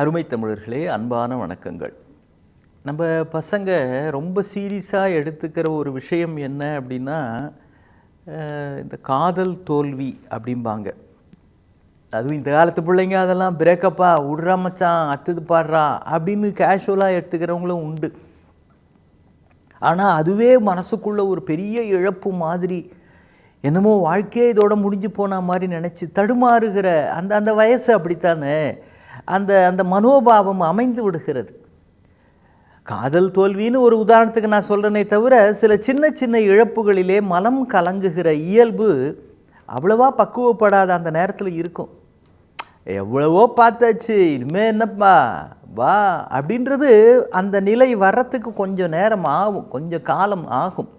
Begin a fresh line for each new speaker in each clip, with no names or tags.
அருமை தமிழர்களே, அன்பான வணக்கங்கள். நம்ம பசங்க ரொம்ப சீரியஸாக எடுத்துக்கிற ஒரு விஷயம் என்ன அப்படின்னா, இந்த காதல் தோல்வி அப்படிம்பாங்க. அதுவும் இந்த காலத்து பிள்ளைங்க அதெல்லாம் பிரேக்கப்பா விட்றா மச்சான் அத்துது பாடுறா அப்படின்னு கேஷுவலாக எடுத்துக்கிறவங்களும் உண்டு. ஆனால் அதுவே மனசுக்குள்ளே ஒரு பெரிய இழப்பு மாதிரி, என்னமோ வாழ்க்கையே இதோட முடிஞ்சு போன மாதிரி நினச்சி தடுமாறுகிற அந்த அந்த வயசு அப்படித்தானே, அந்த அந்த மனோபாவம் அமைந்து விடுகிறது. காதல் தோல்வின்னு ஒரு உதாரணத்துக்கு நான் சொல்கிறேனே தவிர, சில சின்ன சின்ன இழப்புகளிலே மனம் கலங்குகிற இயல்பு அவ்வளவா பக்குவப்படாத அந்த நேரத்தில் இருக்கும். எவ்வளவோ பார்த்தாச்சு, இனிமேல் என்னப்பா வா அப்படின்றது அந்த நிலை வர்றதுக்கு கொஞ்சம் நேரம் ஆகும், கொஞ்சம் காலம் ஆகும்.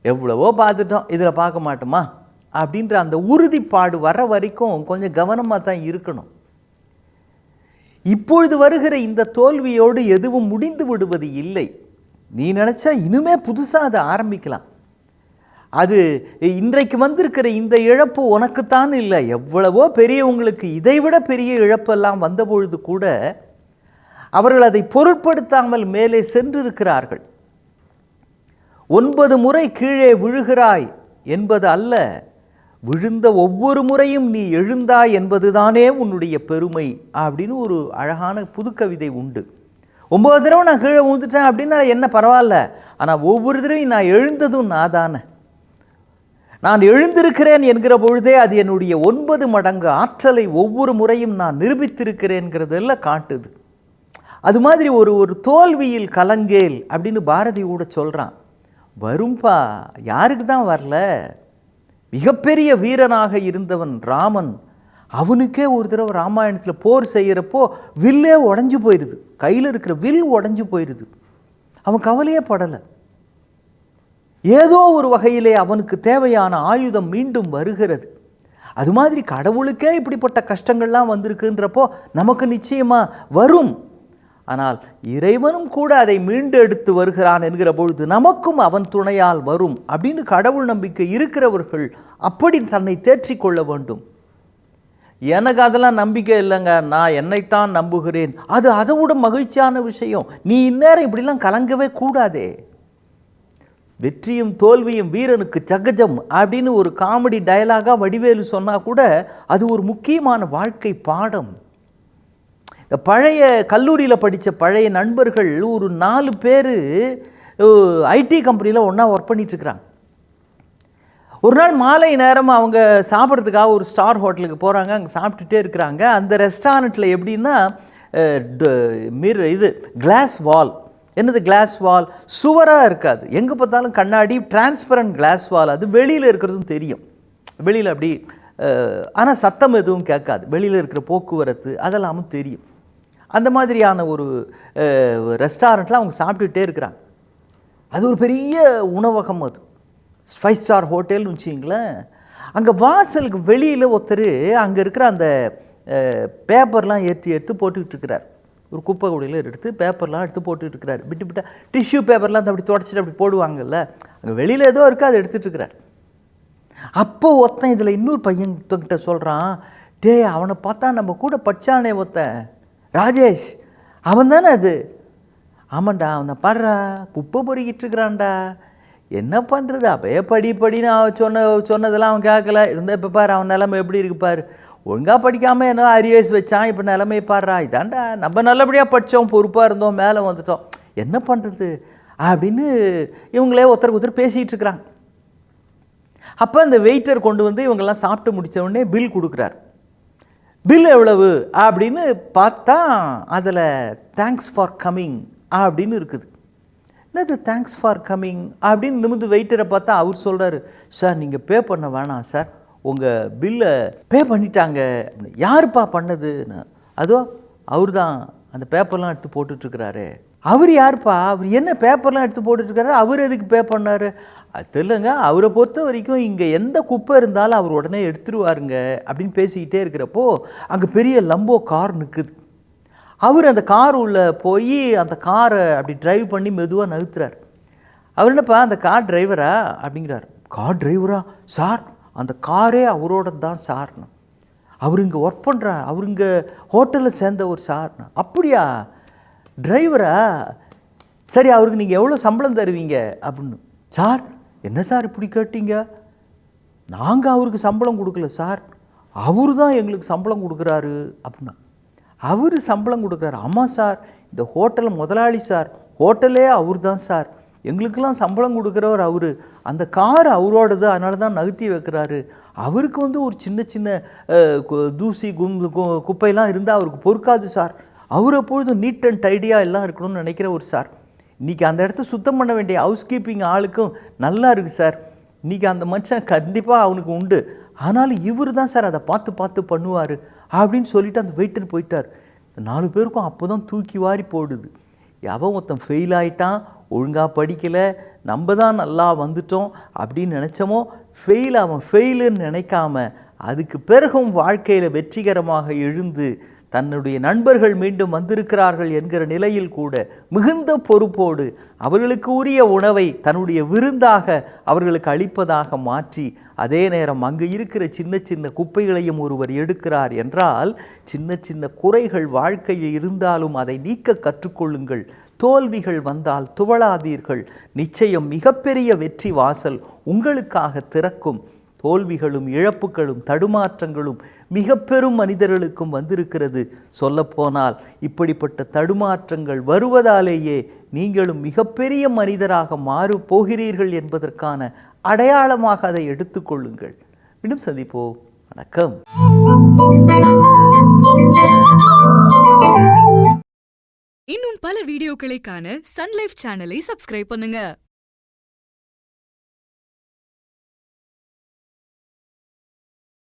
எவ்வளவோ பார்த்துட்டோம், இதில் பார்க்க மாட்டோமா அப்படின்ற அந்த உறுதிப்பாடு வர வரைக்கும் கொஞ்சம் கவனமாக தான் இருக்கணும். இப்பொழுது வருகிற இந்த தோல்வியோடு எதுவும் முடிந்து விடுவது இல்லை. நீ நினச்சா இனிமே புதுசாக அதை ஆரம்பிக்கலாம். அது இன்றைக்கு வந்திருக்கிற இந்த இழப்பு உனக்குத்தான் இல்லை, எவ்வளவோ பெரியவங்களுக்கு இதைவிட பெரிய இழப்பெல்லாம் வந்தபொழுது கூட அவர்கள் அதை பொருட்படுத்தாமல் மேலே சென்றிருக்கிறார்கள். 9 முறை கீழே விழுகிறாய் என்பது அல்ல, விழுந்த ஒவ்வொரு முறையும் நீ எழுந்தாய் என்பதுதானே உன்னுடைய பெருமை அப்படின்னு ஒரு அழகான புதுக்கவிதை உண்டு. 9 தடவை நான் கீழே விழுந்துட்டேன் அப்படின்னா என்ன பரவாயில்ல, ஆனால் ஒவ்வொரு தடவையும் நான் எழுந்ததும் நான் தானே. நான் எழுந்திருக்கிறேன் என்கிற பொழுதே அது என்னுடைய 9 மடங்கு ஆற்றலை ஒவ்வொரு முறையும் நான் நிரூபித்திருக்கிறேன்கிறதெல்லாம் காட்டுது. அது மாதிரி ஒரு தோல்வியில் கலங்கேல் அப்படின்னு பாரதி கூட சொல்கிறான். வரும்பா, யாருக்கு தான் வரல? மிகப்பெரிய வீரனாக இருந்தவன் ராமன், அவனுக்கே ஒரு தடவை ராமாயணத்தில் போர் செய்கிறப்போ வில்லே உடஞ்சி போயிடுது, கையில் இருக்கிற வில் உடஞ்சி போயிடுது. அவன் கவலையே படலை. ஏதோ ஒரு வகையிலே அவனுக்கு தேவையான ஆயுதம் மீண்டும் வருகிறது. அது மாதிரி கடவுளுக்கே இப்படிப்பட்ட கஷ்டங்கள்லாம் வந்திருக்குன்றப்போ நமக்கு நிச்சயமாக வரும். ஆனால் இறைவனும் கூட அதை மீண்டு எடுத்து வருகிறான் என்கிற பொழுது நமக்கும் அவன் துணையால் வரும் அப்படின்னு கடவுள் நம்பிக்கை இருக்கிறவர்கள் அப்படி தன்னை தேற்றிக்கொள்ள வேண்டும். எனக்கு அதெல்லாம் நம்பிக்கை இல்லைங்க, நான் என்னைத்தான் நம்புகிறேன், அது அதை விட மகிழ்ச்சியான விஷயம். நீ இந்நேரம் இப்படிலாம் கலங்கவே கூடாதே. வெற்றியும் தோல்வியும் வீரனுக்கு சகஜம் அப்படின்னு ஒரு காமெடி டயலாகாக வடிவேலு சொன்னால் கூட அது ஒரு முக்கியமான வாழ்க்கை பாடம். பழைய கல்லூரியில் படித்த பழைய நண்பர்கள் ஒரு 4 பேர் ஐடி கம்பெனியில் ஒன்றா ஒர்க் பண்ணிகிட்ருக்குறாங்க. ஒரு நாள் மாலை நேரம் அவங்க சாப்பிட்றதுக்காக ஒரு ஸ்டார் ஹோட்டலுக்கு போகிறாங்க. அங்கே சாப்பிட்டுட்டே இருக்கிறாங்க. அந்த ரெஸ்டாரண்ட்டில் எப்படின்னா இது கிளாஸ் வால். என்னது கிளாஸ் வால்? சுவராக இருக்காது, எங்கே பார்த்தாலும் கண்ணாடி, டிரான்ஸ்பரண்ட் கிளாஸ் வால். அது வெளியில் இருக்கிறதும் தெரியும், வெளியில் அப்படி, ஆனால் சத்தம் எதுவும் கேட்காது, வெளியில் இருக்கிற போக்குவரத்து அதெல்லாமும் தெரியும். அந்த மாதிரியான ஒரு ரெஸ்டாரண்ட்டில் அவங்க சாப்பிட்டுட்டே இருக்கிறாங்க. அது ஒரு பெரிய உணவகம், அது 5 ஸ்டார் ஹோட்டல்னு வச்சிங்களேன். அங்கே வாசலுக்கு வெளியில் ஒருத்தர் அங்கே இருக்கிற அந்த பேப்பர்லாம் எடுத்து போட்டுக்கிட்டு இருக்கிறார். ஒரு குப்பை கூடையில் எடுத்து பேப்பர்லாம் எடுத்து போட்டுக்கிட்டு இருக்கிறார். விட்டு டிஷ்யூ பேப்பர்லாம் அப்படி தொடச்சிட்டு அப்படி போடுவாங்கல்ல, அங்கே வெளியில் ஏதோ இருக்குது, அதை எடுத்துகிட்டு இருக்கிறார். அப்போ ஒருத்தன் இதில் இன்னொரு பையன்கிட்ட சொல்கிறான், டே அவனை பார்த்தா நம்ம கூட படித்தானே ஒருத்தன் ராஜேஷ், அவன் தானே அது? ஆமாண்டா, அவனை பாடுறா குப்பை பொறுக்கிட்டு இருக்கிறான்டா. என்ன பண்ணுறது, அப்பயே படின்னு சொன்னதெல்லாம் அவன் கேட்கல. இருந்தால் இப்போ பாரு அவன் நிலைமை எப்படி இருக்கு பாரு. ஒழுங்காக படிக்காமல் என்ன அரியர்ஸ் வச்சான், இப்போ நிலைமையை பாடுறா. இதாண்டா நம்ம நல்லபடியாக படித்தோம், பொறுப்பாக இருந்தோம், மேலே வந்துட்டோம், என்ன பண்ணுறது அப்படின்னு இவங்களே ஒருத்தருக்கு பேசிகிட்டு இருக்கிறாங்க. அப்போ அந்த வெயிட்டர் கொண்டு வந்து இவங்கெல்லாம் சாப்பிட்டு முடித்த உடனே பில் கொடுக்குறார். பில் எவ்வளவு அப்படின்னு பார்த்தா அதில் தேங்க்ஸ் ஃபார் கம்மிங் அப்படின்னு இருக்குது. என்னது தேங்க்ஸ் ஃபார் கம்மிங் அப்படின்னு நிமிந்து வெயிட்டரை பார்த்தா அவர் சொல்கிறாரு, சார் நீங்கள் பே பண்ண வேணாம் சார், உங்கள் பில்லை பே பண்ணிட்டாங்க. யாருப்பா பண்ணது? அதோ அவர் தான் அந்த பேப்பர்லாம் எடுத்து போட்டுட்ருக்கிறாரு. அவர் யாருப்பா? அவர் என்ன பேப்பர்லாம் எடுத்து போட்டுட்ருக்காரு, அவர் எதுக்கு பே பண்ணார்? அது தெரியலங்க, அவரை பொறுத்த வரைக்கும் இங்கே எந்த குப்பை இருந்தாலும் அவர் உடனே எடுத்துருவாருங்க அப்படின்னு பேசிக்கிட்டே இருக்கிறப்போ அங்கே பெரிய லம்போ கார் நிற்குது. அவர் அந்த கார் உள்ளே போய் அந்த காரை அப்படி டிரைவ் பண்ணி மெதுவாக நகர்த்துறார். அவர் என்னப்பா அந்த கார் டிரைவரா அப்படிங்கிறார். கார் டிரைவரா சார்? அந்த காரே அவரோட தான் சார். அவர் இங்கே ஒர்க் பண்ணுறா, அவர் இங்கே ஹோட்டலில் சேர்ந்த ஒரு சார். அப்படியா, டிரைவரா, சரி அவருக்கு நீங்கள் எவ்வளோ சம்பளம் தருவீங்க அப்படின்னு. சார் என்ன சார் இப்படி கேட்டீங்க, நாங்கள் அவருக்கு சம்பளம் கொடுக்கல சார், அவர் தான் எங்களுக்கு சம்பளம் கொடுக்குறாரு அப்படின்னா. அவர் சம்பளம் கொடுக்குறாரு? ஆமாம் சார், இந்த ஹோட்டல் முதலாளி சார், ஹோட்டலே அவர் தான் சார், எங்களுக்கெல்லாம் சம்பளம் கொடுக்குறவர் அவர், அந்த கார் அவரோடது, அதனால தான் நகர்த்தி வைக்கிறாரு, அவருக்கு ஒரு சின்ன சின்ன தூசி குப்பையெல்லாம் இருந்தால் அவருக்கு பொறுக்காது சார், அவர் எப்பொழுதும் நீட் அண்ட் டைடியாக எல்லாம் இருக்கணும்னு நினைக்கிற ஒரு சார், இன்றைக்கி அந்த இடத்த சுத்தம் பண்ண வேண்டிய ஹவுஸ் கீப்பிங் ஆளுக்கும் நல்லா இருக்குது சார், இன்றைக்கி அந்த மனுஷன் கண்டிப்பாக அவனுக்கு உண்டு, ஆனாலும் இவர் தான் சார் அதை பார்த்து பார்த்து பண்ணுவார் அப்படின்னு சொல்லிவிட்டு அந்த வெயிட்டர் போயிட்டார். இந்த 4 பேருக்கும் அப்போ தான் தூக்கி வாரி போடுது. அவன் ஒருத்தன் ஃபெயில் ஆகிட்டான், ஒழுங்காக படிக்கலை, நம்ம தான் நல்லா வந்துட்டோம் அப்படின்னு நினச்சோமோ, அவன் ஃபெயிலுன்னு நினைக்காம அதுக்கு பிறகும் வாழ்க்கையில் வெற்றிகரமாக எழுந்து தன்னுடைய நண்பர்கள் மீண்டும் வந்திருக்கிறார்கள் என்கிற நிலையில் கூட மிகுந்த பொறுப்போடு அவர்களுக்கு உரிய உணவை தன்னுடைய விருந்தாக அவர்களுக்கு அளிப்பதாக மாற்றி, அதே நேரம் அங்கு இருக்கிற சின்ன சின்ன குப்பைகளையும் ஒருவர் எடுக்கிறார் என்றால், சின்ன சின்ன குறைகள் வாழ்க்கையில் இருந்தாலும் அதை நீக்க கற்றுக்கொள்ளுங்கள். தோல்விகள் வந்தால் துவளாதீர்கள், நிச்சயம் மிகப்பெரிய வெற்றி வாசல் உங்களுக்காக திறக்கும். தோல்விகளும் இழப்புகளும் தடுமாற்றங்களும் மிக பெரும் மனிதர்களுக்கும் வந்திருக்கிறது. சொல்லப்போனால் இப்படிப்பட்ட தடுமாற்றங்கள் வருவதாலேயே நீங்களும் மிகப்பெரிய மனிதராக மாறு போகிறீர்கள் என்பதற்கான அடையாளமாக அதை எடுத்துக்கொள்ளுங்கள். மீண்டும் சந்திப்போம். வணக்கம்.
இன்னும் பல வீடியோக்களை காண சன் லைஃப் சேனலை சப்ஸ்கிரைப் பண்ணுங்க.